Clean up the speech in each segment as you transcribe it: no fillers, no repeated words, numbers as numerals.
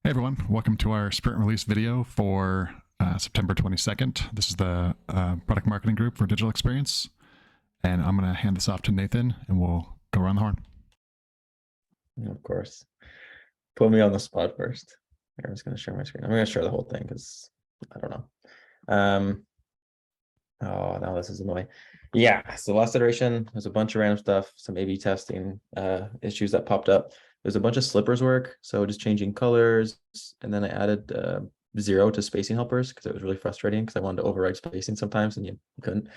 Hey everyone, welcome to our sprint release video for September 22nd. This is the product marketing group for digital experience. And I'm going to hand this off to Nathan and we'll go around the horn. Of course. Put me on the spot first. I'm just going to share my screen. I'm going to share the whole thing because I don't know. Oh, now this is annoying. Yeah, so last iteration, there's a bunch of random stuff, some A/B testing issues that popped up. There's a bunch of slippers work, so just changing colors, and then I added 0 to spacing helpers because it was really frustrating because I wanted to override spacing sometimes and you couldn't.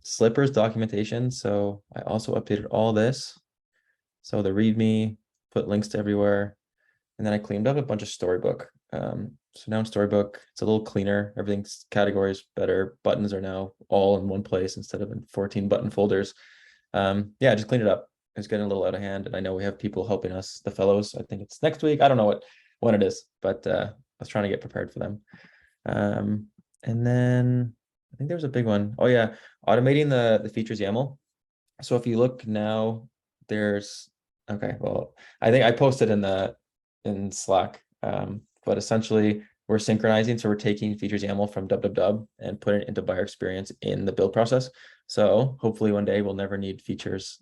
Slippers documentation, so I also updated all this. So the README, put links to everywhere, and then I cleaned up a bunch of Storybook. So now in Storybook, it's a little cleaner. Everything's categories better. Buttons are now all in one place instead of in 14 button folders. Yeah, I just cleaned it up. It's getting a little out of hand, and I know we have people helping us, the fellows. I think it's next week. I don't know when it is, but I was trying to get prepared for them. And then I think there was a big one. Oh yeah, automating the features YAML. So if you look now, there's okay. Well, I think I posted in Slack. But essentially we're synchronizing. So we're taking features YAML from www and putting it into buyer experience in the build process. So hopefully one day we'll never need features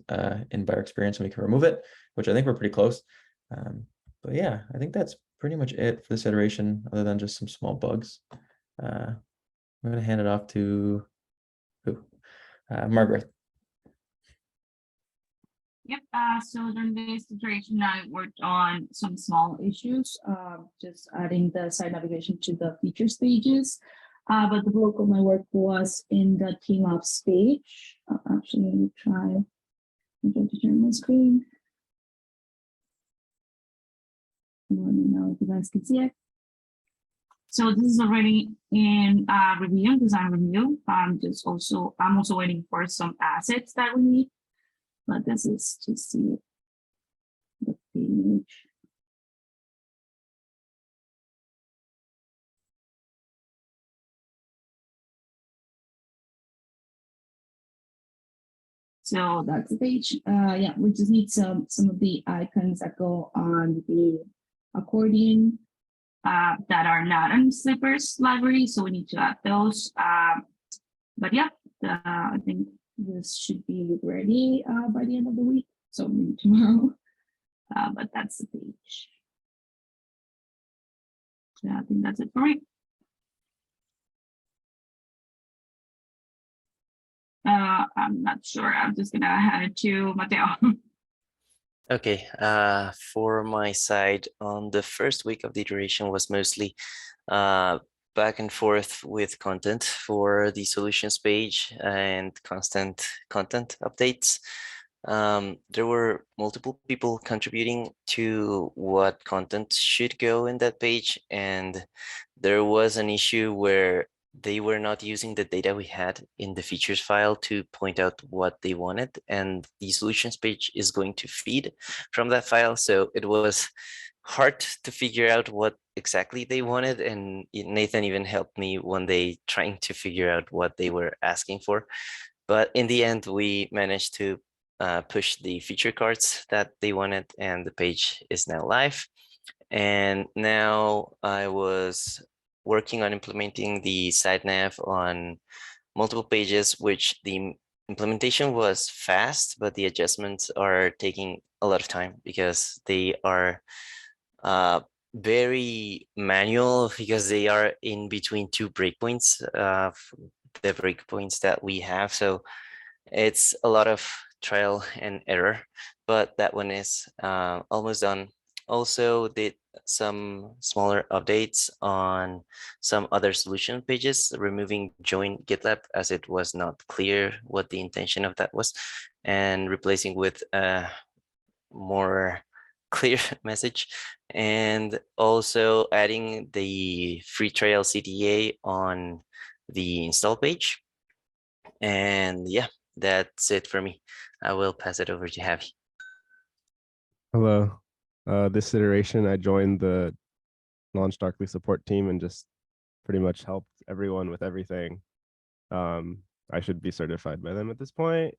in buyer experience and we can remove it, which I think we're pretty close. But yeah, I think that's pretty much it for this iteration, other than just some small bugs. I'm going to hand it off to who? Margaret. Yep, so during this iteration, I worked on some small issues, just adding the site navigation to the features pages. But the bulk of my work was in the team ops page. Actually, let me try to share my screen. Let me know if you guys can see it. So this is already in review, design review. I'm also waiting for some assets that we need. But this is to see the page. So that's the page. Yeah, we just need some of the icons that go on the accordion that are not in Slippers library. So we need to add those. But yeah, I think this should be ready by the end of the week, so maybe tomorrow. But that's the page. So I think that's it for me. I'm not sure. I'm just gonna hand it to Mateo. Okay, for my side, on the first week of the iteration was mostly back and forth with content for the solutions page and constant content updates. There were multiple people contributing to what content should go in that page, and there was an issue where they were not using the data we had in the features file to point out what they wanted, and the solutions page is going to feed from that file. So it was hard to figure out what exactly they wanted, and Nathan even helped me one day trying to figure out what they were asking for. But in the end, we managed to push the feature cards that they wanted, and the page is now live. And now I was working on implementing the site nav on multiple pages, which the implementation was fast, but the adjustments are taking a lot of time because they are very manual, because they are in between two breakpoints, the breakpoints that we have. So it's a lot of trial and error, but that one is almost done. Also did some smaller updates on some other solution pages, removing join GitLab as it was not clear what the intention of that was, and replacing with a more clear message, and also adding the free trial CTA on the install page. And yeah, that's it for me. I will pass it over to Javi. Hello. This iteration, I joined the Launch Darkly support team and just pretty much helped everyone with everything. I should be certified by them at this point.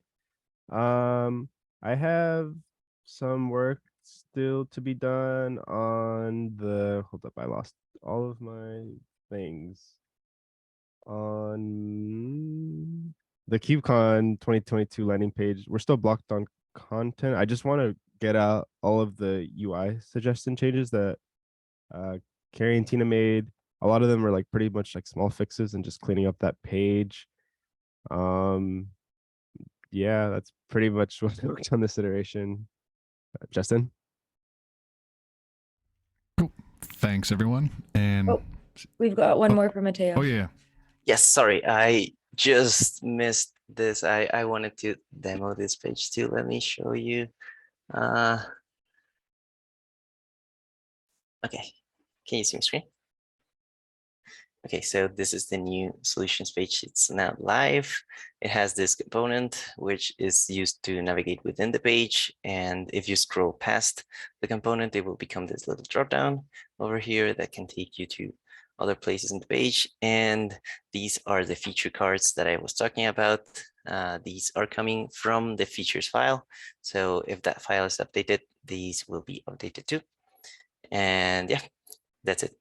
I have some work still to be done on the, hold up, I lost all of my things. On the KubeCon 2022 landing page, we're still blocked on content. I just want to get out all of the UI suggestion changes that Carrie and Tina made. A lot of them are like pretty much like small fixes and just cleaning up that page. Yeah, that's pretty much what I worked on this iteration. Justin? Cool. Thanks, everyone. And Oh, we've got one Oh, more from Mateo. oh yeah, Yes, sorry, I just missed this. I wanted to demo this page too. Let me show you. Okay, can you see my screen? Okay, so this is the new solutions page. It's now live. It has this component, which is used to navigate within the page. And if you scroll past the component, it will become this little dropdown over here that can take you to other places in the page. And these are the feature cards that I was talking about. These are coming from the features file. So if that file is updated, these will be updated too. And yeah, that's it.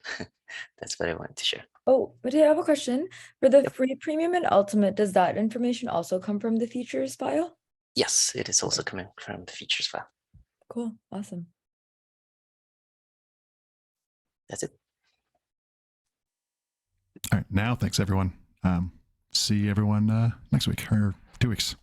That's what I wanted to share. Oh, Mateo, I have a question. For the Yep. free premium and ultimate, does that information also come from the features file? Yes, it is also coming from the features file. Cool, awesome. That's it. all right. Now, thanks everyone. See everyone next week or 2 weeks.